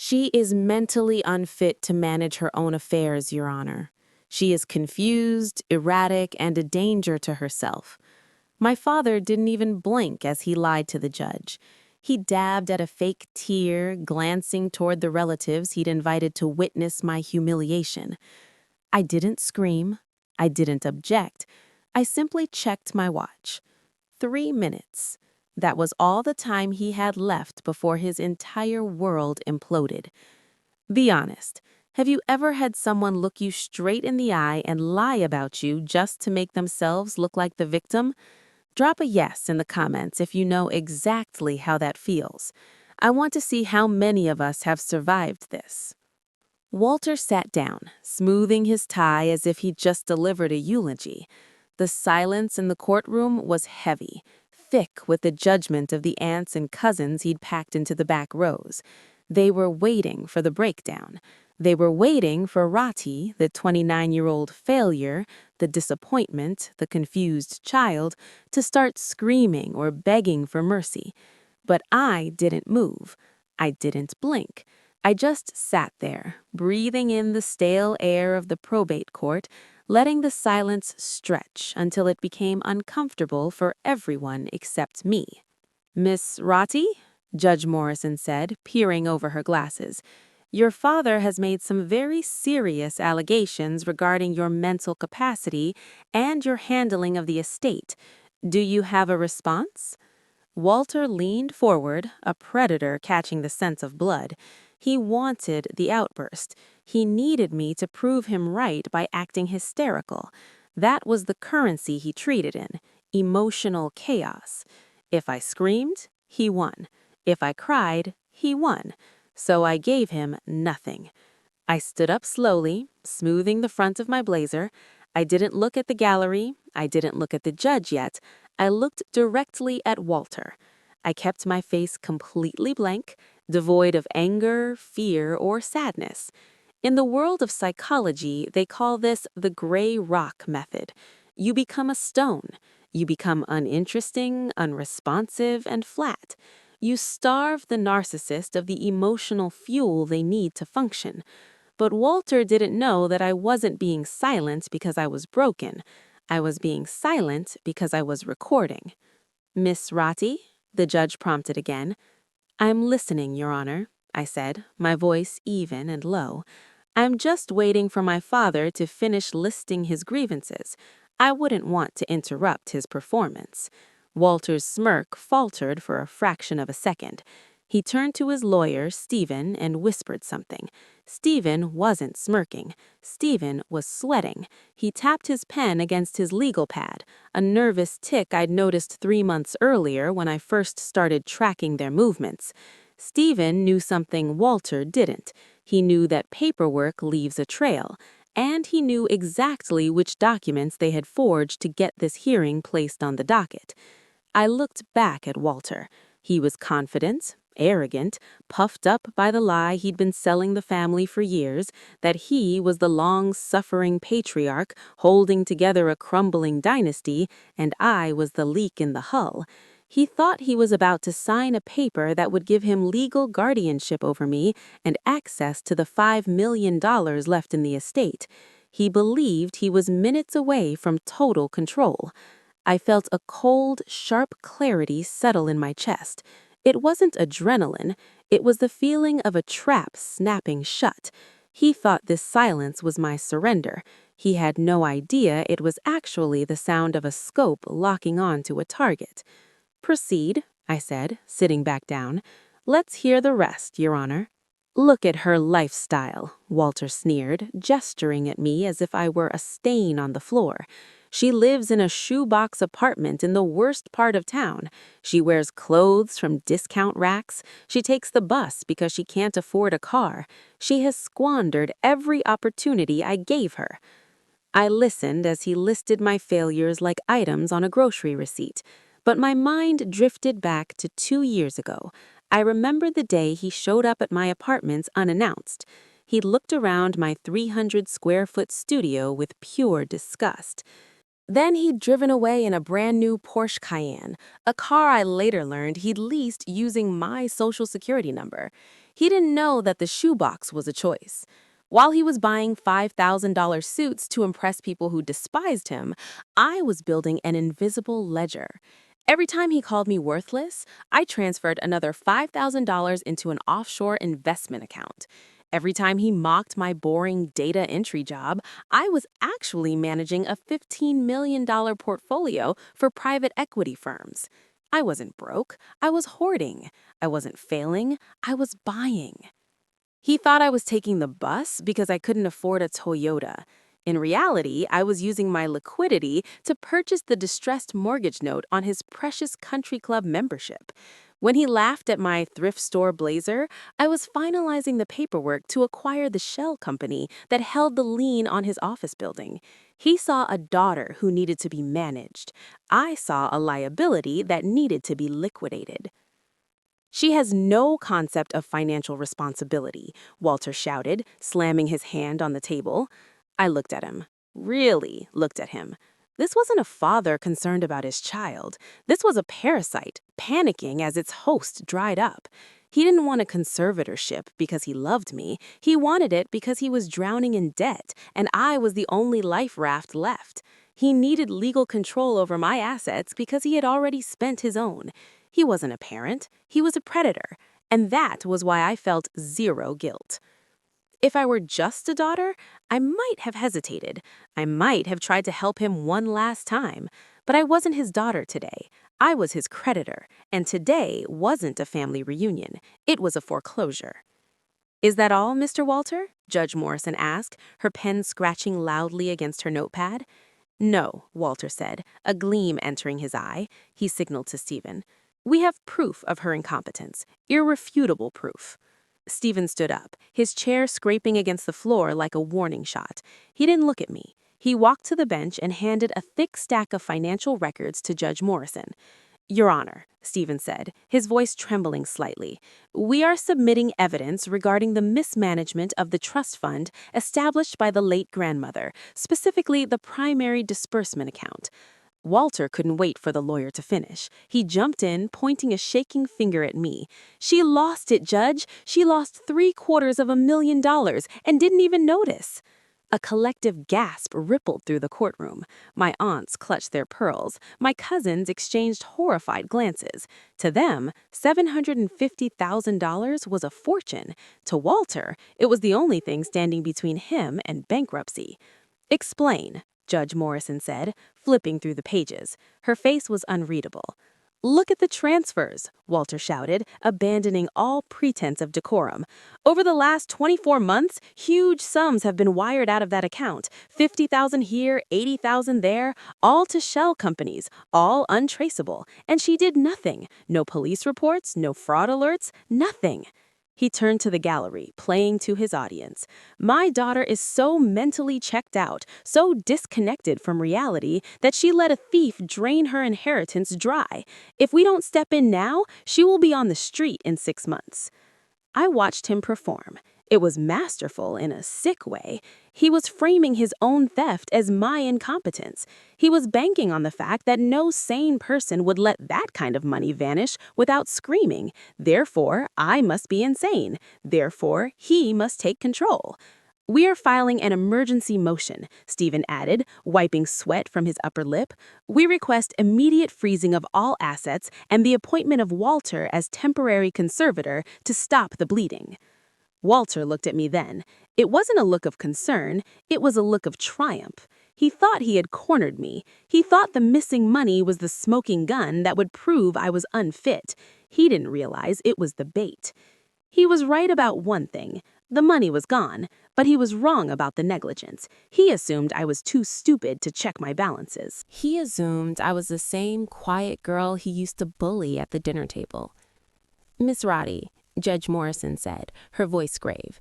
She is mentally unfit to manage her own affairs, Your Honor. She is confused, erratic, and a danger to herself. My father didn't even blink as he lied to the judge. He dabbed at a fake tear, glancing toward the relatives he'd invited to witness my humiliation. I didn't scream. I didn't object. I simply checked my watch. 3 minutes. That was all the time he had left before his entire world imploded. Be honest. Have you ever had someone look you straight in the eye and lie about you just to make themselves look like the victim? Drop a yes in the comments if you know exactly how that feels. I want to see how many of us have survived this. Walter sat down, smoothing his tie as if he'd just delivered a eulogy. The silence in the courtroom was heavy, thick with the judgment of the aunts and cousins he'd packed into the back rows. They were waiting for the breakdown. They were waiting for Rati, the 29-year-old failure, the disappointment, the confused child, to start screaming or begging for mercy. But I didn't move. I didn't blink. I just sat there, breathing in the stale air of the probate court, letting the silence stretch until it became uncomfortable for everyone except me. "Miss Rati?" Judge Morrison said, peering over her glasses. "Your father has made some very serious allegations regarding your mental capacity and your handling of the estate. Do you have a response?" Walter leaned forward, a predator catching the scent of blood. He wanted the outburst. He needed me to prove him right by acting hysterical. That was the currency he traded in, emotional chaos. If I screamed, he won. If I cried, he won. So I gave him nothing. I stood up slowly, smoothing the front of my blazer. I didn't look at the gallery. I didn't look at the judge yet. I looked directly at Walter. I kept my face completely blank, devoid of anger, fear, or sadness. In the world of psychology, they call this the gray rock method. You become a stone. You become uninteresting, unresponsive, and flat. You starve the narcissist of the emotional fuel they need to function. But Walter didn't know that I wasn't being silent because I was broken. I was being silent because I was recording. "Miss Rati?" the judge prompted again. "I'm listening, Your Honor," I said, my voice even and low. "I'm just waiting for my father to finish listing his grievances. I wouldn't want to interrupt his performance." Walter's smirk faltered for a fraction of a second. He turned to his lawyer, Stephen, and whispered something. Stephen wasn't smirking. Stephen was sweating. He tapped his pen against his legal pad, a nervous tick I'd noticed 3 months earlier when I first started tracking their movements. Stephen knew something Walter didn't. He knew that paperwork leaves a trail, and he knew exactly which documents they had forged to get this hearing placed on the docket. I looked back at Walter. He was confident, arrogant, puffed up by the lie he'd been selling the family for years, that he was the long-suffering patriarch holding together a crumbling dynasty, and I was the leak in the hull. He thought he was about to sign a paper that would give him legal guardianship over me and access to the $5 million left in the estate. He believed he was minutes away from total control. I felt a cold, sharp clarity settle in my chest. It wasn't adrenaline. It was the feeling of a trap snapping shut. He thought this silence was my surrender. He had no idea it was actually the sound of a scope locking on to a target. "Proceed," I said, sitting back down. "Let's hear the rest, Your Honor." "Look at her lifestyle," Walter sneered, gesturing at me as if I were a stain on the floor. "She lives in a shoebox apartment in the worst part of town. She wears clothes from discount racks. She takes the bus because she can't afford a car. She has squandered every opportunity I gave her." I listened as he listed my failures like items on a grocery receipt. But my mind drifted back to 2 years ago. I remember the day he showed up at my apartment unannounced. He looked around my 300-square-foot studio with pure disgust. Then he'd driven away in a brand-new Porsche Cayenne, a car I later learned he'd leased using my social security number. He didn't know that the shoebox was a choice. While he was buying $5,000 suits to impress people who despised him, I was building an invisible ledger. Every time he called me worthless, I transferred another $5,000 into an offshore investment account. Every time he mocked my boring data entry job, I was actually managing a $15 million portfolio for private equity firms. I wasn't broke, I was hoarding. I wasn't failing, I was buying. He thought I was taking the bus because I couldn't afford a Toyota. In reality, I was using my liquidity to purchase the distressed mortgage note on his precious country club membership. When he laughed at my thrift store blazer, I was finalizing the paperwork to acquire the shell company that held the lien on his office building. He saw a daughter who needed to be managed. I saw a liability that needed to be liquidated. She has no concept of financial responsibility, Walter shouted, slamming his hand on the table. I looked at him, really looked at him. This wasn't a father concerned about his child. This was a parasite, panicking as its host dried up. He didn't want a conservatorship because he loved me. He wanted it because he was drowning in debt, and I was the only life raft left. He needed legal control over my assets because he had already spent his own. He wasn't a parent, he was a predator, and that was why I felt zero guilt. If I were just a daughter, I might have hesitated. I might have tried to help him one last time. But I wasn't his daughter today. I was his creditor, and today wasn't a family reunion. It was a foreclosure. "Is that all, Mr. Walter?" Judge Morrison asked, her pen scratching loudly against her notepad. "No," Walter said, a gleam entering his eye. He signaled to Stephen. "We have proof of her incompetence, irrefutable proof." Stephen stood up, his chair scraping against the floor like a warning shot. He didn't look at me. He walked to the bench and handed a thick stack of financial records to Judge Morrison. "Your Honor," Stephen said, his voice trembling slightly, "we are submitting evidence regarding the mismanagement of the trust fund established by the late grandmother, specifically the primary disbursement account." Walter couldn't wait for the lawyer to finish. He jumped in, pointing a shaking finger at me. "She lost it, Judge. She lost $750,000 and didn't even notice." A collective gasp rippled through the courtroom. My aunts clutched their pearls. My cousins exchanged horrified glances. To them, $750,000 was a fortune. To Walter, it was the only thing standing between him and bankruptcy. "Explain," Judge Morrison said, flipping through the pages. Her face was unreadable. "Look at the transfers," Walter shouted, abandoning all pretense of decorum. "Over the last 24 months, huge sums have been wired out of that account. 50,000 here, 80,000 there, all to shell companies, all untraceable. And she did nothing. No police reports, no fraud alerts, nothing." He turned to the gallery, playing to his audience. "My daughter is so mentally checked out, so disconnected from reality, that she let a thief drain her inheritance dry. If we don't step in now, she will be on the street in 6 months." I watched him perform. It was masterful in a sick way. He was framing his own theft as my incompetence. He was banking on the fact that no sane person would let that kind of money vanish without screaming. Therefore, I must be insane. Therefore, he must take control. "We are filing an emergency motion," Stephen added, wiping sweat from his upper lip. "We request immediate freezing of all assets and the appointment of Walter as temporary conservator to stop the bleeding." Walter looked at me then. It wasn't a look of concern, it was a look of triumph. He thought he had cornered me. He thought the missing money was the smoking gun that would prove I was unfit. He didn't realize it was the bait. He was right about one thing. The money was gone, but he was wrong about the negligence. He assumed I was too stupid to check my balances. He assumed I was the same quiet girl he used to bully at the dinner table. "Miss Roddy," Judge Morrison said, her voice grave,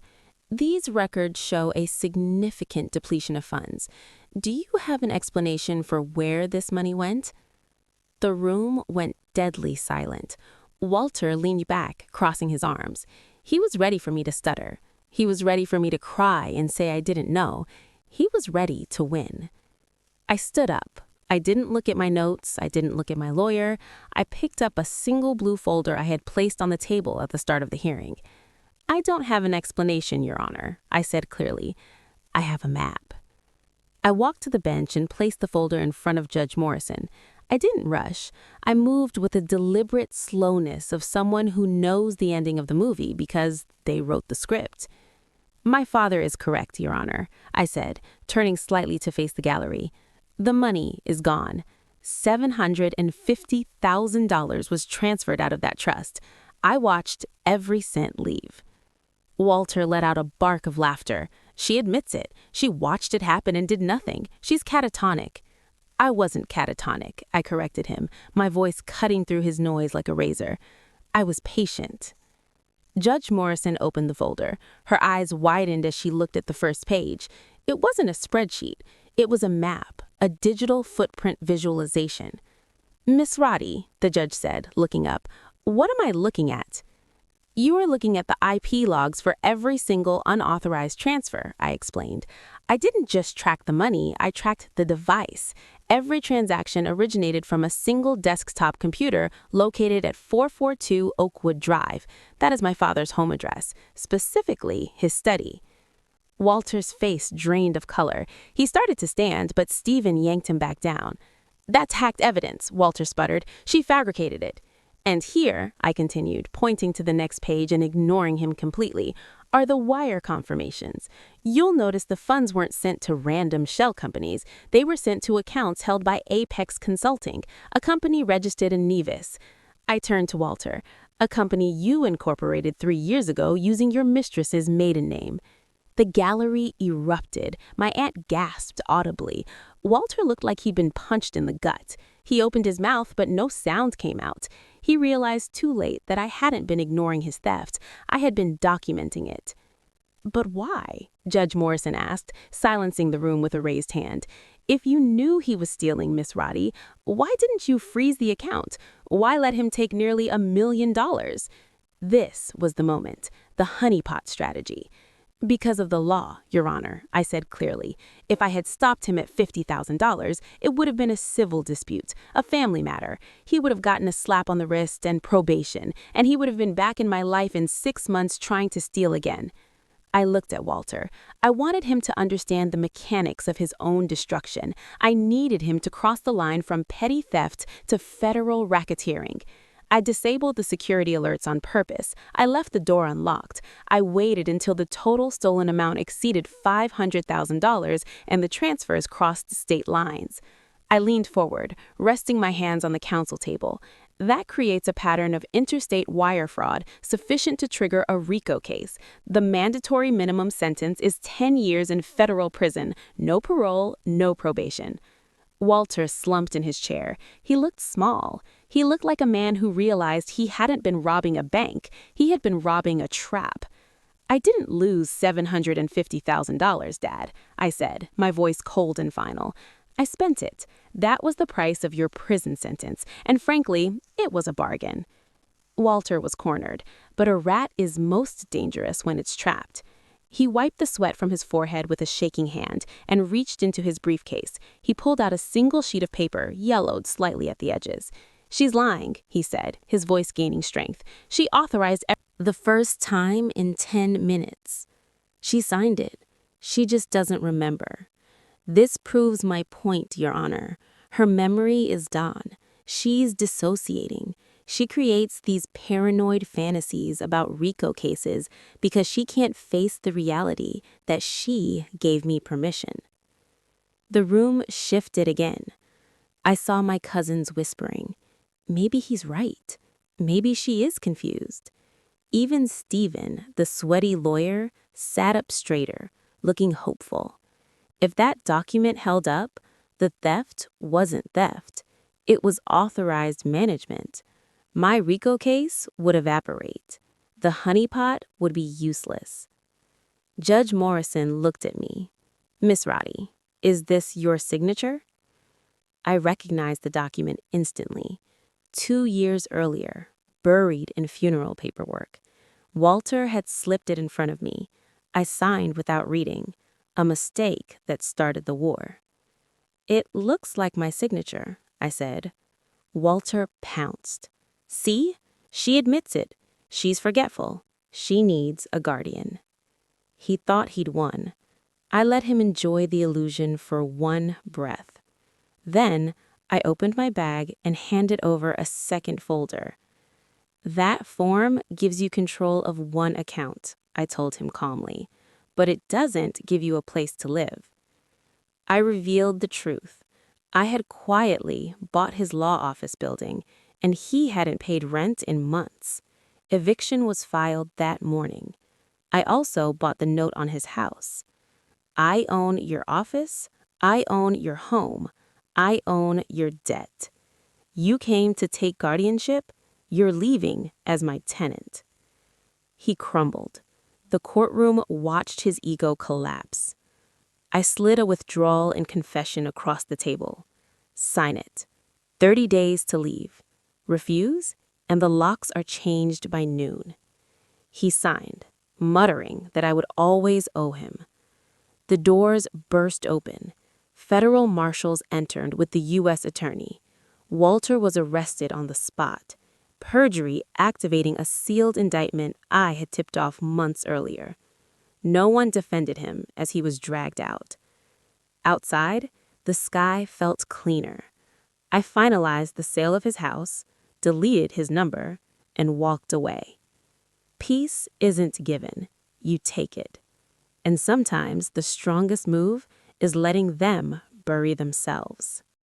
"these records show a significant depletion of funds. Do you have an explanation for where this money went?" The room went deadly silent. Walter leaned back, crossing his arms. He was ready for me to stutter. He was ready for me to cry and say I didn't know. He was ready to win. I stood up. I didn't look at my notes. I didn't look at my lawyer. I picked up a single blue folder I had placed on the table at the start of the hearing. I don't have an explanation, Your Honor, I said clearly. I have a map. I walked to the bench and placed the folder in front of Judge Morrison. I didn't rush. I moved with the deliberate slowness of someone who knows the ending of the movie because they wrote the script. My father is correct, Your Honor, I said, turning slightly to face the gallery. The money is gone. $750,000 was transferred out of that trust. I watched every cent leave. Walter let out a bark of laughter. She admits it. She watched it happen and did nothing. She's catatonic. I wasn't catatonic, I corrected him, my voice cutting through his noise like a razor. I was patient. Judge Morrison opened the folder. Her eyes widened as she looked at the first page. It wasn't a spreadsheet. It was a map, a digital footprint visualization. Miss Roddy, the judge said, looking up, what am I looking at? You are looking at the IP logs for every single unauthorized transfer, I explained. I didn't just track the money, I tracked the device. Every transaction originated from a single desktop computer located at 442 Oakwood Drive. That is my father's home address, specifically his study. Walter's face drained of color. He started to stand, but Stephen yanked him back down. That's hacked evidence, Walter sputtered. She fabricated it. And here, I continued, pointing to the next page and ignoring him completely, are the wire confirmations. You'll notice the funds weren't sent to random shell companies. They were sent to accounts held by Apex Consulting, a company registered in Nevis. I turned to Walter, a company you incorporated 3 years ago using your mistress's maiden name. The gallery erupted. My aunt gasped audibly. Walter looked like he'd been punched in the gut. He opened his mouth, but no sound came out. He realized too late that I hadn't been ignoring his theft. I had been documenting it. But why? Judge Morrison asked, silencing the room with a raised hand. If you knew he was stealing, Miss Roddy, why didn't you freeze the account? Why let him take nearly $1 million? This was the moment, the honeypot strategy. Because of the law, Your Honor, I said clearly. If I had stopped him at $50,000, it would have been a civil dispute, a family matter. He would have gotten a slap on the wrist and probation, and he would have been back in my life in 6 months trying to steal again. I looked at Walter. I wanted him to understand the mechanics of his own destruction. I needed him to cross the line from petty theft to federal racketeering. I disabled the security alerts on purpose. I left the door unlocked. I waited until the total stolen amount exceeded $500,000 and the transfers crossed state lines. I leaned forward, resting my hands on the counsel table. That creates a pattern of interstate wire fraud sufficient to trigger a RICO case. The mandatory minimum sentence is 10 years in federal prison, no parole, no probation. Walter slumped in his chair. He looked small. He looked like a man who realized he hadn't been robbing a bank. He had been robbing a trap. I didn't lose $750,000, Dad, I said, my voice cold and final. I spent it. That was the price of your prison sentence, and frankly, it was a bargain. Walter was cornered, but a rat is most dangerous when it's trapped. He wiped the sweat from his forehead with a shaking hand and reached into his briefcase. He pulled out a single sheet of paper, yellowed slightly at the edges. She's lying, he said, his voice gaining strength. She authorized the first time in 10 minutes. She signed it. She just doesn't remember. This proves my point, Your Honor. Her memory is gone. She's dissociating. She creates these paranoid fantasies about RICO cases because she can't face the reality that she gave me permission. The room shifted again. I saw my cousins whispering. Maybe he's right. Maybe she is confused. Even Stephen, the sweaty lawyer, sat up straighter, looking hopeful. If that document held up, the theft wasn't theft. It was authorized management. My RICO case would evaporate. The honeypot would be useless. Judge Morrison looked at me. Miss Roddy, is this your signature? I recognized the document instantly. 2 years earlier, buried in funeral paperwork. Walter had slipped it in front of me. I signed without reading, a mistake that started the war. It looks like my signature, I said. Walter pounced. See? She admits it. She's forgetful. She needs a guardian. He thought he'd won. I let him enjoy the illusion for one breath. Then I opened my bag and handed over a second folder. That form gives you control of one account, I told him calmly, but it doesn't give you a place to live. I revealed the truth. I had quietly bought his law office building, and he hadn't paid rent in months. Eviction was filed that morning. I also bought the note on his house. I own your office. I own your home. I own your debt. You came to take guardianship. You're leaving as my tenant. He crumbled. The courtroom watched his ego collapse. I slid a withdrawal and confession across the table. Sign it. 30 days to leave. Refuse, and the locks are changed by noon. He signed, muttering that I would always owe him. The doors burst open. Federal marshals entered with the U.S. attorney. Walter was arrested on the spot, perjury activating a sealed indictment I had tipped off months earlier. No one defended him as he was dragged out. Outside, the sky felt cleaner. I finalized the sale of his house, deleted his number, and walked away. Peace isn't given. You take it. And sometimes the strongest move is letting them bury themselves.